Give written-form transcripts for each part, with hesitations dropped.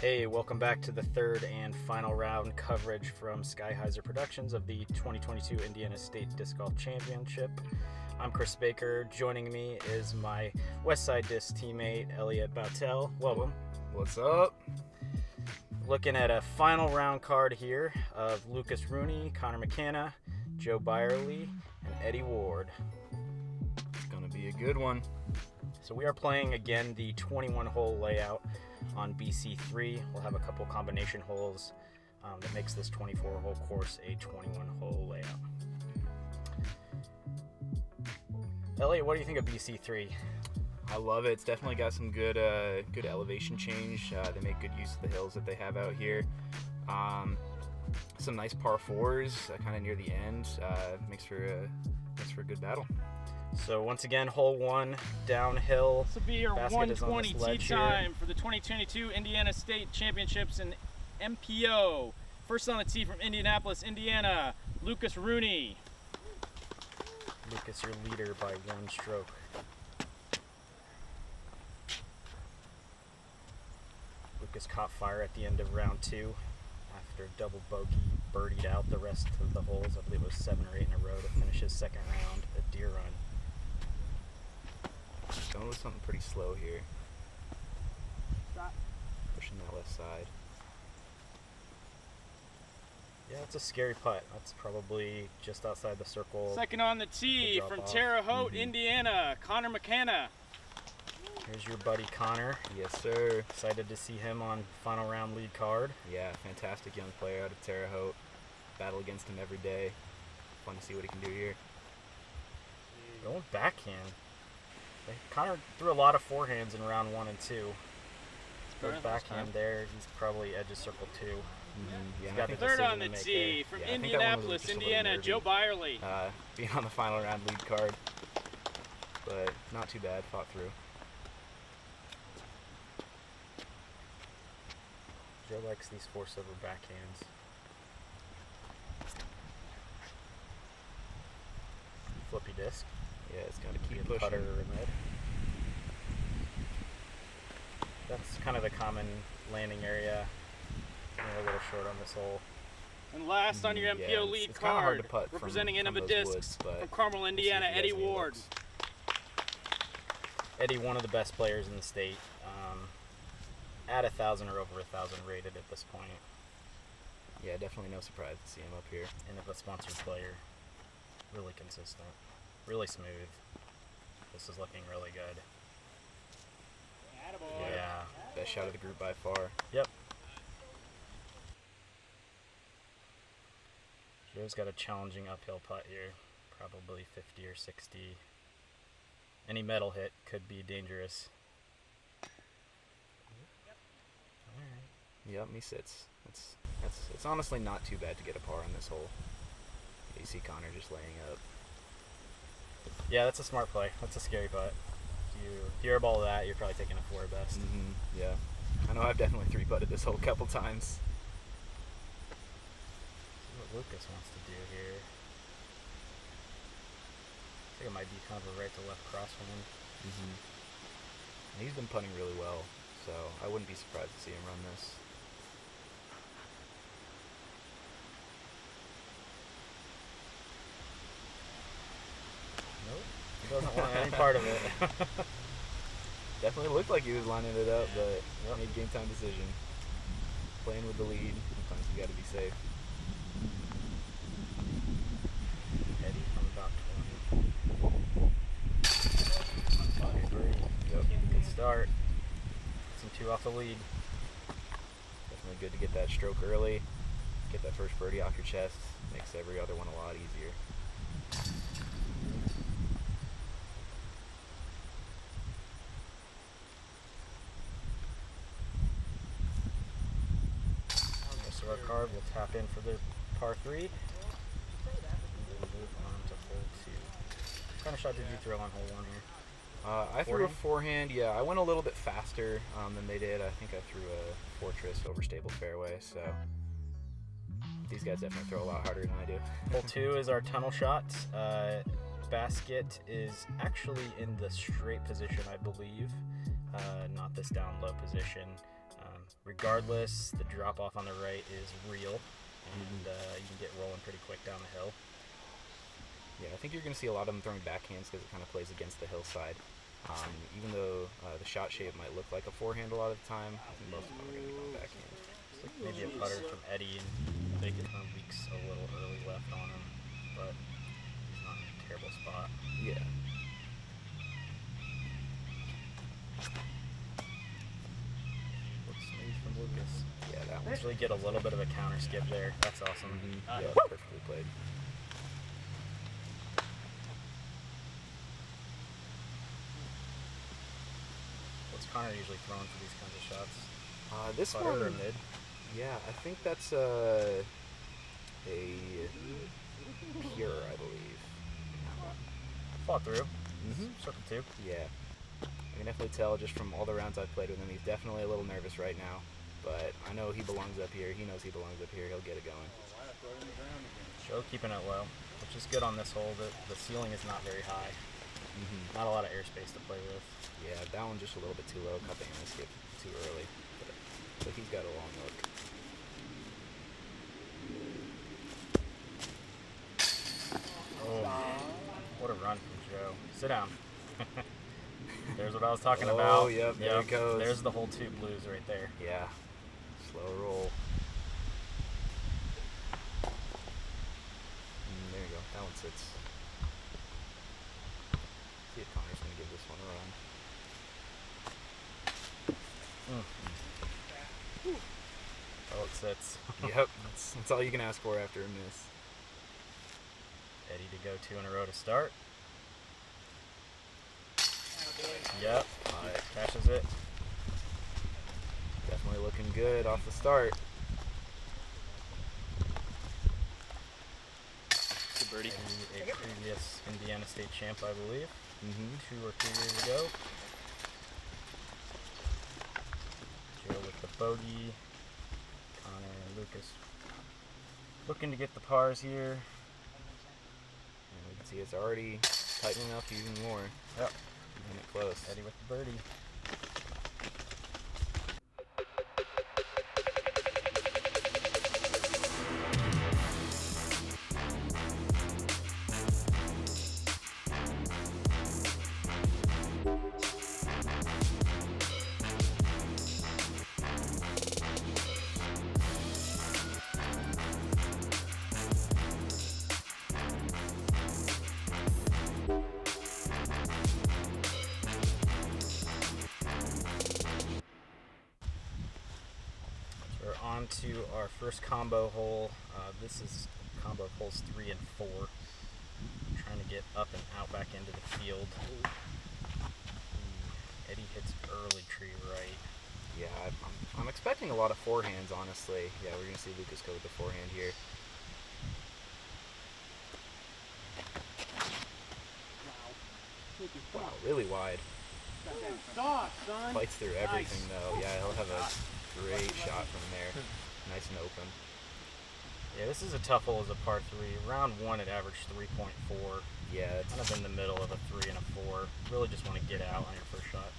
Hey, welcome back to the third and final round coverage from Skyheiser Productions of the 2022 Indiana State Disc Golf Championship. I'm Chris Baker. Joining me is my Westside Disc teammate, Elliot Boutell. Welcome. What's up? Looking at a final round card here of Lucas Rooney, Connor McKanna, Joe Byerly, and Eddie Ward. It's going to be a good one. So we are playing again the 21-hole layout on BC3. We'll have a couple combination holes that makes this 24-hole course a 21-hole layout. Elliot, what do you think of BC3? I love it. It's definitely got some good elevation change. They make good use of the hills that they have out here. Some nice par fours kind of near the end. Makes for a good battle. So once again, hole one, downhill. This will be your 120 tee time for the 2022 Indiana State Championships in MPO. First on the tee from Indianapolis, Indiana, Lucas Rooney. Lucas, your leader by one stroke. Lucas caught fire at the end of round two after double bogey birdied out the rest of the holes. I believe it was 7 or 8 in a row to finish his second round, a deer run. Going with something pretty slow here. Stop. Pushing that left side. Yeah, it's a scary putt. That's probably just outside the circle. Second on the tee from Terre Haute, Indiana, Connor McKanna. Here's your buddy Connor. Yes, sir. Excited to see him on final round lead card. Yeah, fantastic young player out of Terre Haute. Battle against him every day. Fun to see what he can do here. Going backhand. Connor threw a lot of forehands in round 1 and 2. Goes backhand there. He's probably edges circle 2. Yeah, got the Third on the decision to make tee there. from Indianapolis, Indiana, Joe Byerly. Being on the final round lead card. But not too bad. Fought through. Joe likes these 4-silver backhands. Flippy disc. Yeah, it's got to keep Putter pushing. mid. That's kind of the common landing area. A little short on this hole. And last on your MPO lead it's kinda hard card, to putt representing from Innova those Discs woods, but from Carmel, Indiana, we'll see if he Eddie has any Ward. looks. Eddie, one of the best players in the state. At 1,000 or over 1,000 rated at this point. Yeah, definitely no surprise to see him up here. And if a sponsored player, really consistent, really smooth. This is looking really good. Attaboy. Yeah. Best shot of the group by far. Yep. Joe's got a challenging uphill putt here, probably 50 or 60. Any metal hit could be dangerous. Yep, he sits. It's honestly not too bad to get a par on this hole. You see Connor just laying up. Yeah, that's a smart play. That's a scary putt. If you airball that, you're probably taking a 4 best. Yeah. I know I've definitely 3-putted this hole a couple times. See what Lucas wants to do here. I think it might be kind of a right to left crosswind. He's been putting really well, so I wouldn't be surprised to see him run this. Nope. He doesn't want any part of it. Definitely looked like he was lining it up, but made game time decision. Playing with the lead. Sometimes you got to be safe. Eddie from about 20. Yep. Good start. Some 2 off the lead. Definitely good to get that stroke early. Get that first birdie off your chest. Makes every other one a lot easier. So our card will tap in for the par 3. And we'll move on to hole 2. What kind of shot did you throw on hole 1 here? I threw a forehand. Yeah, I went a little bit faster than they did. I think I threw a fortress over stable fairway, so these guys definitely throw a lot harder than I do. Hole 2 is our tunnel shot. Basket is actually in the straight position, I believe, not this down low position. regardless, the drop off on the right is real, and you can get rolling pretty quick down the hill. Yeah, I think you're going to see a lot of them throwing backhands because it kind of plays against the hillside. Even though the shot shape might look like a forehand a lot of the time, I think most of them are going to be going backhand. Like maybe a putter from Eddie, and they could leaks a little early left on him, but he's not in a terrible spot. Yeah. Looks smooth from Lucas. Yeah, that one. Actually get a little bit of a counter skip there. That's awesome. Yeah, perfectly played. What's Connor usually throwing for these kinds of shots? This Putter one, or mid? yeah, I think that's a pure, I believe. Fought through. Mm-hmm. Circle 2. Yeah. I can definitely tell just from all the rounds I've played with him, he's definitely a little nervous right now. But I know he belongs up here. He knows he belongs up here. He'll get it going. Joe keeping it low, which is good on this hole. The ceiling is not very high. Not a lot of airspace to play with. Yeah, that one just a little bit too low. Caught the hand skip too early. But he's got a long look. Oh, what a run from Joe. Sit down. There's what I was talking Oh, about. yep, there it goes. There's the whole 2 blues right there. Yeah. Slow roll. There you go. That one sits. See if Connor's going to give this one a run. Oh, it sits. Yep. That's all you can ask for after a miss. Eddie to go 2 in a row to start. Yep. Cashes it. Definitely looking good off the start. Good birdie. Eddie, a previous Indiana State champ, I believe. 2 or 3 years ago. Joe with the bogey. Connor and Lucas looking to get the pars here. And we can see it's already tightening up even more. Yep. Keeping it close. Eddie with the birdie. On to our first combo hole. This is combo of holes 3 and 4. Trying to get up and out back into the field. Eddie hits early tree right. Yeah, I'm expecting a lot of forehands, honestly. Yeah, we're going to see Lucas go with the forehand here. Wow, really wide. Fights through everything, though. Yeah, he'll have a great shot from there. Nice and open. Yeah, this is a tough hole as a par 3. Round 1 it averaged 3.4. Yeah, it's kind of in the middle of a 3 and a 4. Really just want to get out on your first shot.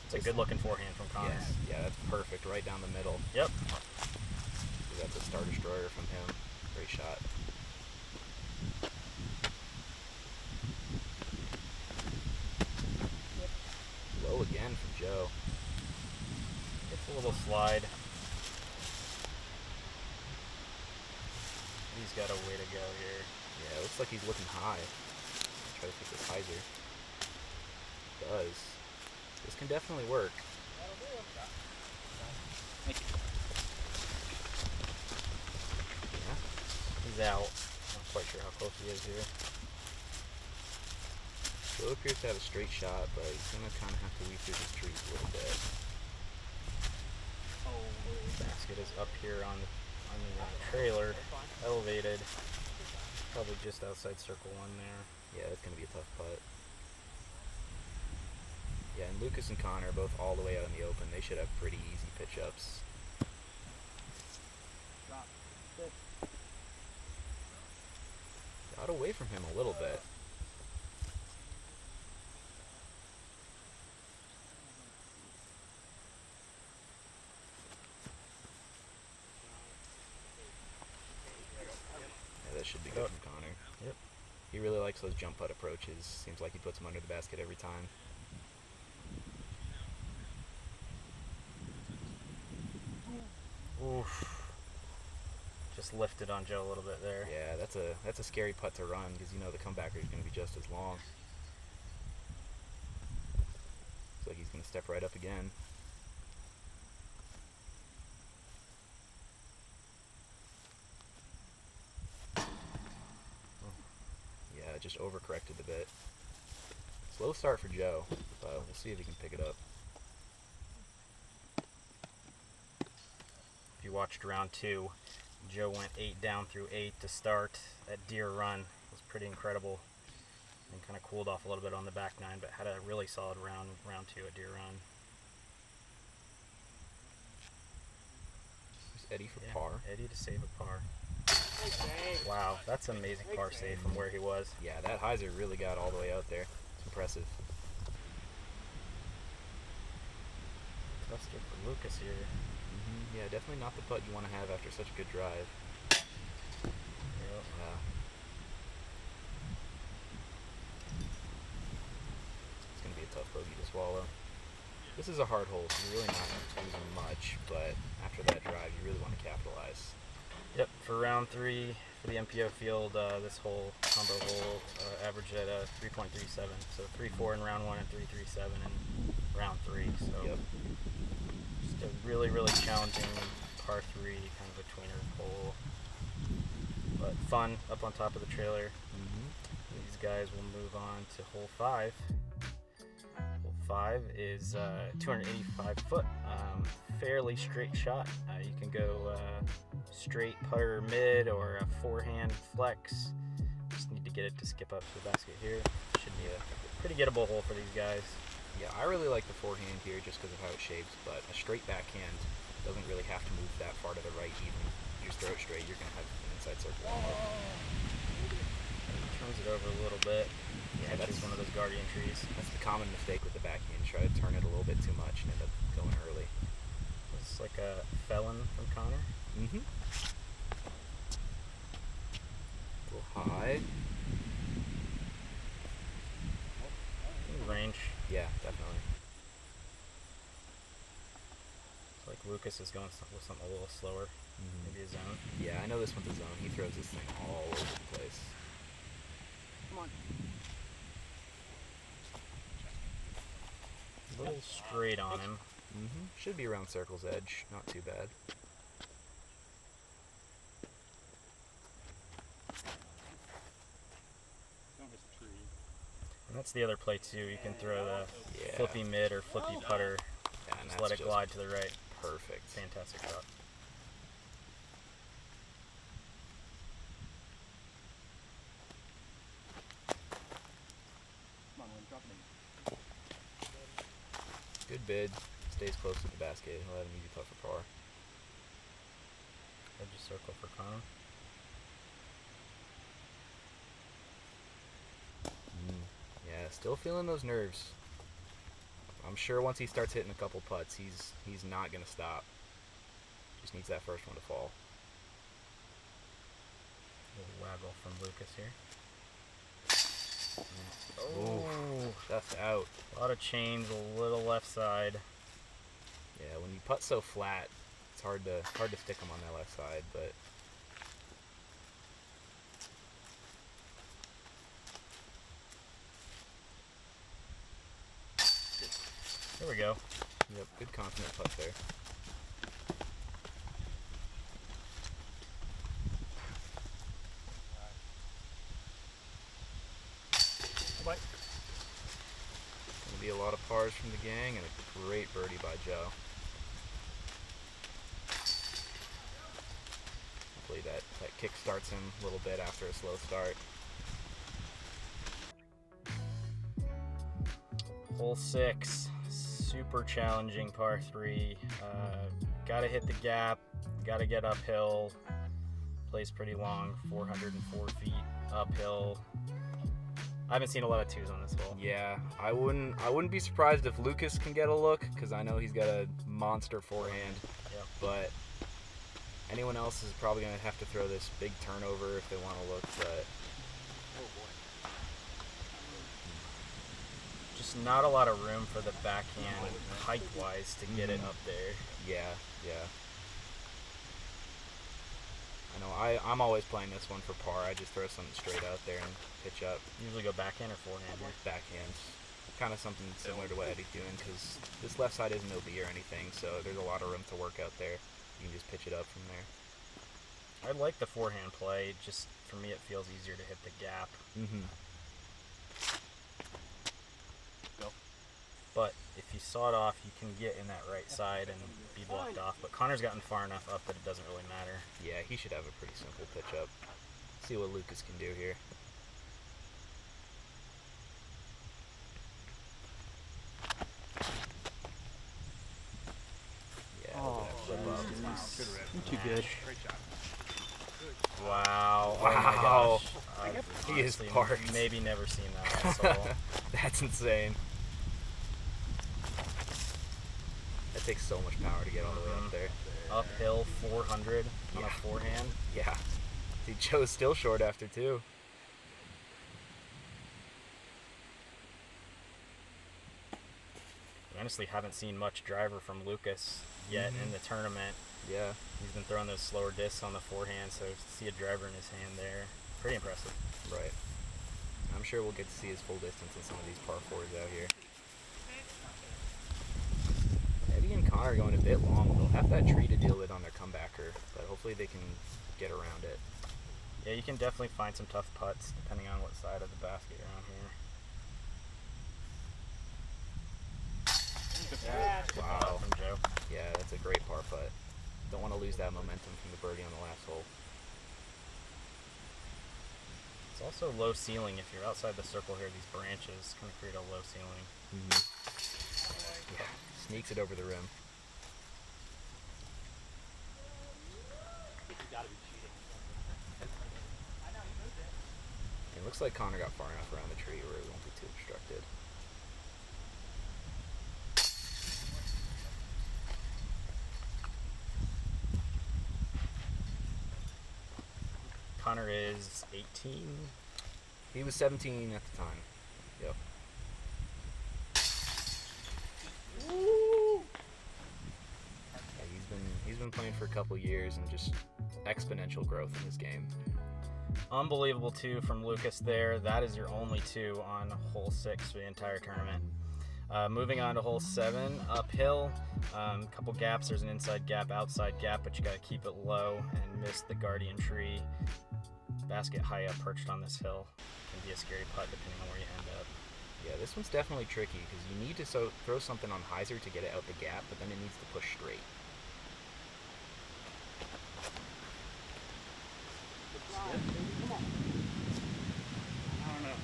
It's a good looking forehand from Connor. Yeah, that's perfect. Right down the middle. Yep. We got the star destroyer from him. Great shot. Low again from Joe. It's a little slide. He's got a way to go here. Yeah, it looks like he's looking high. Try to take this hyzer. Does. This can definitely work. Thank you. Yeah. He's out. Not quite sure how close he is here. Joe appears to have a straight shot, but he's going to kind of have to weave through his trees a little bit. Basket is up here on the trailer, elevated, probably just outside circle 1 there. Yeah, it's going to be a tough putt. Yeah, and Lucas and Connor are both all the way out in the open. They should have pretty easy pitch-ups. Got away from him a little bit. Pretty good from Connor. Yep. He really likes those jump putt approaches. Seems like he puts them under the basket every time. Oof. Just lifted on Joe a little bit there. Yeah, that's a scary putt to run because you know the comebacker is going to be just as long. Looks like he's going to step right up again. Yeah, just overcorrected a bit. Slow start for Joe, but we'll see if he can pick it up. If you watched round 2, Joe went 8 down through 8 to start. That deer run was pretty incredible, and kind of cooled off a little bit on the back 9, but had a really solid round 2 at deer run. Here's Eddie for par. Eddie to save a par. Wow, that's an amazing par save from where he was. Yeah, that hyzer really got all the way out there. It's impressive. Cluster for Lucas here. Yeah, definitely not the putt you want to have after such a good drive. Yep. Yeah. It's going to be a tough bogey to swallow. This is a hard hole, so you're really not losing much, but after that drive, you really want to capitalize. Yep, for round 3 for the MPO field, this whole combo hole averaged at 3.37. So 3.4 in round 1 and 3.37 in round 3. So Yep. just a really, really challenging par 3 kind of a tweener hole. But fun up on top of the trailer. These guys will move on to hole 5. Hole 5 is 285 foot, fairly straight shot. You can go straight putter mid or a forehand flex. Just need to get it to skip up to the basket here. Should be a pretty gettable hole for these guys. Yeah, I really like the forehand here just because of how it shapes, but a straight backhand doesn't really have to move that far to the right even. You just throw it straight, you're going to have an inside circle. Turns it over a little bit. Yeah, Catches one of those guardian trees. That's the common mistake with the backhand. Try to turn it a little bit too much and end up going early. It's like a felon from Connor. A little high. Range. Yeah, definitely. It's like Lucas is going with something a little slower. Maybe a zone. Yeah, I know this one's a zone. He throws this thing all over the place. Come on. A little straight on him. Should be around circle's edge. Not too bad. And that's the other play too. You can throw the Yeah. flippy mid or flippy putter. Yeah, and Just that's let it glide to the right. perfect. Fantastic shot. Good bid. Stays close to the basket. He'll have an easy putt for par. Edge of circle for Connor. Yeah, still feeling those nerves. I'm sure once he starts hitting a couple putts, he's not gonna stop. Just needs that first one to fall. Little waggle from Lucas here. Oh, that's out. A lot of chains, a little left side. Yeah, when you putt so flat, it's hard to stick them on that left side, but There we go. yep, good confident putt there. Bye. Gonna be a lot of pars from the gang and a great birdie by Joe. Hopefully that kick starts him a little bit after a slow start. Hole 6, super challenging par 3. Gotta hit the gap, gotta get uphill. Plays pretty long, 404 feet uphill. I haven't seen a lot of 2s on this hole. Yeah, I wouldn't be surprised if Lucas can get a look because I know he's got a monster forehand. Yep. But Anyone else is probably going to have to throw this big turnover if they want to look, but... Oh, boy. Just not a lot of room for the backhand height-wise to get it up there. Yeah. I know, I'm always playing this one for par. I just throw something straight out there and pitch up. Usually go backhand or forehand here? Backhands. Kind of something similar to what Eddie's doing, because this left side isn't OB or anything, so there's a lot of room to work out there. You can just pitch it up from there. I like the forehand play. Just for me, it feels easier to hit the gap. But if you saw it off, you can get in that right side and be blocked off. But Connor's gotten far enough up that it doesn't really matter. Yeah, he should have a pretty simple pitch up. See what Lucas can do here. Yeah, Too good. Great shot. Wow. Wow. Oh my gosh. He is honestly parked. Maybe never seen that asshole. That's insane. That takes so much power to get all the way up there. Uphill 400 on a forehand. Yeah. See, Joe's still short after two. We honestly haven't seen much driver from Lucas yet in the tournament. Yeah. He's been throwing those slower discs on the forehand, so to see a driver in his hand there, pretty impressive. Right. I'm sure we'll get to see his full distance in some of these par fours out here. Eddie and Connor going a bit long. They'll have that tree to deal with on their comebacker, but hopefully they can get around it. Yeah, you can definitely find some tough putts depending on what side of the basket you're on here. Wow. From Joe. Yeah, that's a great par putt. Don't want to lose that momentum from the birdie on the last hole. It's also low ceiling. If you're outside the circle here, these branches kind of create a low ceiling. Yeah, sneaks it over the rim. It looks like Connor got far enough around the tree where it won't be too obstructed. Connor is 18. He was 17 at the time. Yep. Yeah, he's been playing for a couple years and just exponential growth in his game. Unbelievable two from Lucas there. That is your only two on hole 6 for the entire tournament. Moving on to hole 7, uphill. Couple gaps. There's an inside gap, outside gap, but you got to keep it low and miss the guardian tree. Basket high up, perched on this hill. Can be a scary putt depending on where you end up. Yeah, this one's definitely tricky because you need to throw something on hyzer to get it out the gap, but then it needs to push straight. I don't know.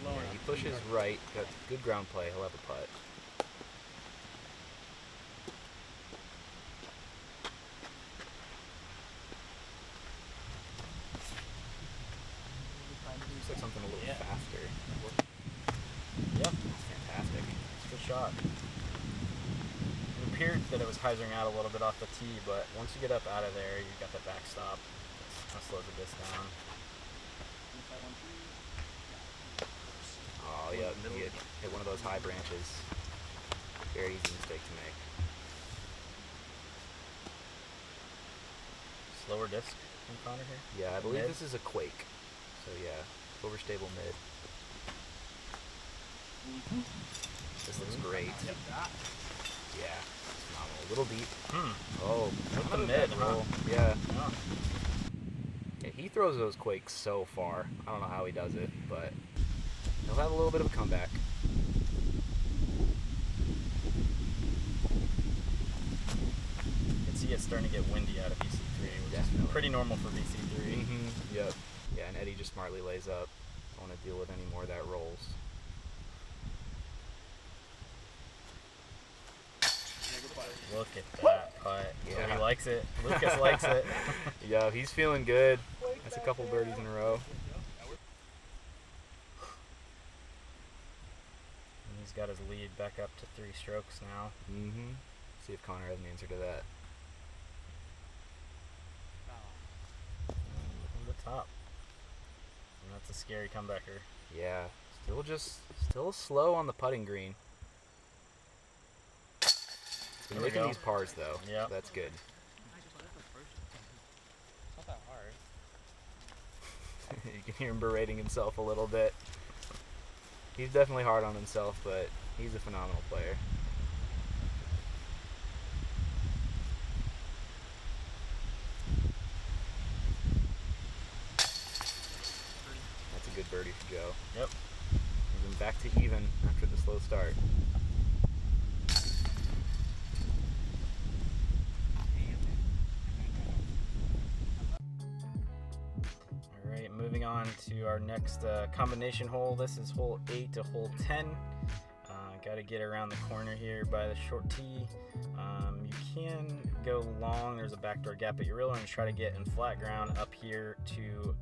Lower Yeah, he pushes right, got good ground play, he'll have a putt. Looks like something a little faster. Yep, That's fantastic. it's a good shot. It appeared that it was hyzering out a little bit off the tee, but once you get up out of there, you've got that backstop. Kind of slows the disc down. Oh, yeah, he hit one of those high branches. Very easy mistake to make. Slower disc from Connor here. Yeah, I believe Mid. this is a quake. So yeah, overstable mid. This looks great. Yeah, it's phenomenal. A little deep. Oh, With the another mid, bad huh? roll. Yeah. Oh. Yeah, he throws those quakes so far. I don't know how he does it, but he'll have a little bit of a comeback. You can see it's starting to get windy out of VC3, which Definitely. is pretty normal for VC3. Yep. Yeah, and Eddie just smartly lays up. Don't want to deal with any more of that rolls. Look at that putt. Yeah. He likes it. Lucas likes it. Yeah, he's feeling good. That's a couple birdies in a row. And he's got his lead back up to 3 strokes now. See if Connor has an answer to that. That's a scary comebacker. Yeah, still slow on the putting green. He's making these pars though. Yeah, so that's good. It's not that hard. You can hear him berating himself a little bit. He's definitely hard on himself, but he's a phenomenal player. That's a good birdie for Joe. Yep. Moving back to even after the slow start. Moving on to our next combination hole. This is hole 8 to hole 10. Got to get around the corner here by the short tee. You can go long. There's a backdoor gap, but you're really going to try to get in flat ground up here to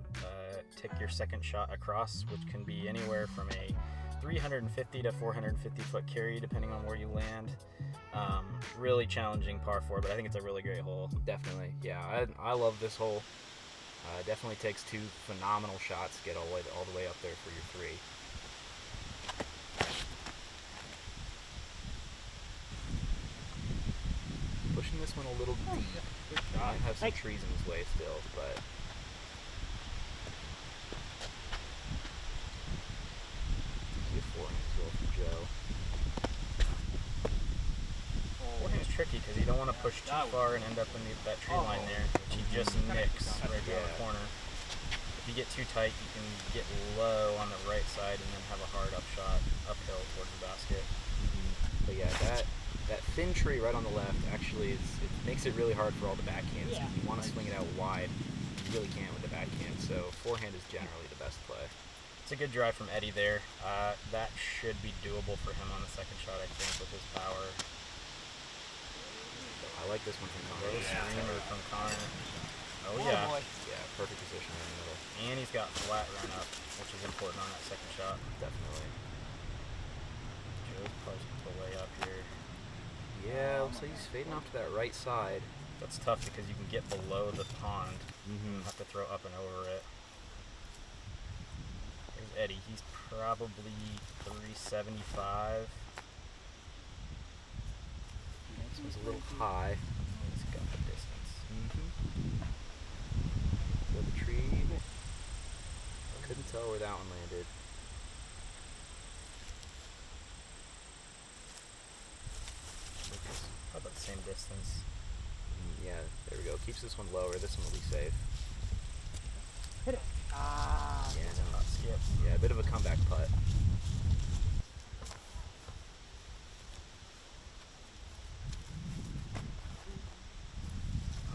take your second shot across, which can be anywhere from a 350 to 450 foot carry, depending on where you land. Really challenging par 4, but I think it's a really great hole. Definitely, yeah. I love this hole. Definitely takes 2 phenomenal shots to get all the way up there for your 3. Pushing this one a little deep. Might have some trees in his way still, but get forehand as well from Joe. Forehand's tricky because you don't want to push too far and end up in that tree line there, which he just nicks right there in the corner. If you get too tight, you can get low on the right side and then have a hard uphill towards the basket. But yeah, that thin tree right on the left actually it makes it really hard for all the backhands. Yeah. You want to swing it out wide, you really can't with the backhand. So forehand is generally the best play. It's a good drive from Eddie there. That should be doable for him on the second shot, I think, with his power. I like this one from Connor. Screamer from Connor. Oh yeah. Yeah, perfect position in the middle. And he's got flat run up, which is important on that second shot. Definitely. Joe's pushed the way up here. Yeah, looks like he's fading off to that right side. That's tough because you can get below the pond. You have to throw up and over it. There's Eddie. He's probably 375. This one's a little high. He's got the distance. So the tree, couldn't tell where that one landed. How about the same distance? Yeah, there we go. Keeps this one lower. This one will be safe. Hit it. Yeah, no. Not skip. Yeah, a bit of a comeback putt.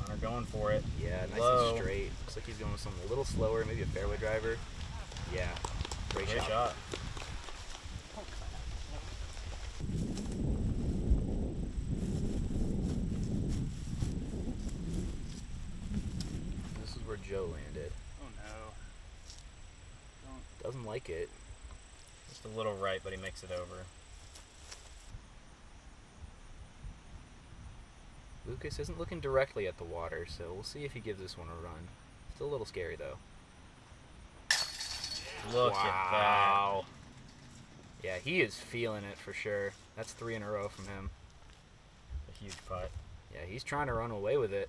Connor going for it. Yeah, nice Low. and straight. Looks like he's going with something a little slower, maybe a fairway driver. Yeah, great shot. This is where Joe landed. Oh no. Doesn't like it. Just a little right, but he makes it over. Lucas isn't looking directly at the water, so we'll see if he gives this one a run. Still a little scary, though. Look at that. Yeah, he is feeling it for sure. That's 3 in a row from him. A huge putt. Yeah, he's trying to run away with it.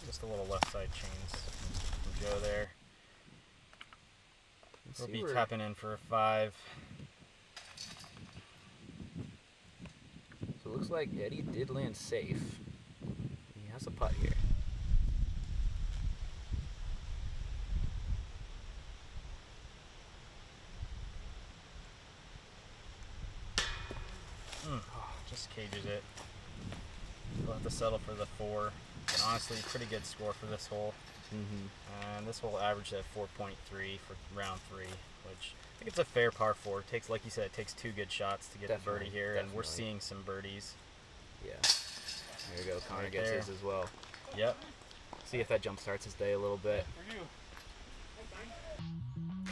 Just a little left side chains from Joe there. We'll be tapping in for a 5. So it looks like Eddie did land safe. He has a putt here. Just cages it. We'll have to settle for the 4. But honestly, pretty good score for this hole. And this hole averaged at 4.3 for round 3, which I think it's a fair par 4. It takes, like you said, it takes 2 good shots to get the birdie here, and we're seeing some birdies. Yeah. There we go. Connor gets his as well. Yep. See if that jump starts his day a little bit.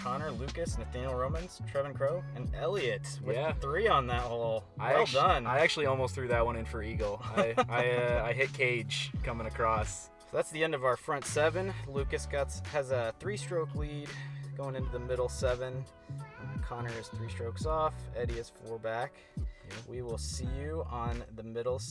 Connor, Lucas, Nathaniel Romans, Trevin Crow, and Elliot with Yeah. 3 on that hole. Done. I actually almost threw that one in for eagle. I hit cage coming across. So that's the end of our front 7. Lucas has a 3-stroke lead going into the middle 7. Connor is 3 strokes off. Eddie is 4 back. Yep. We will see you on the middle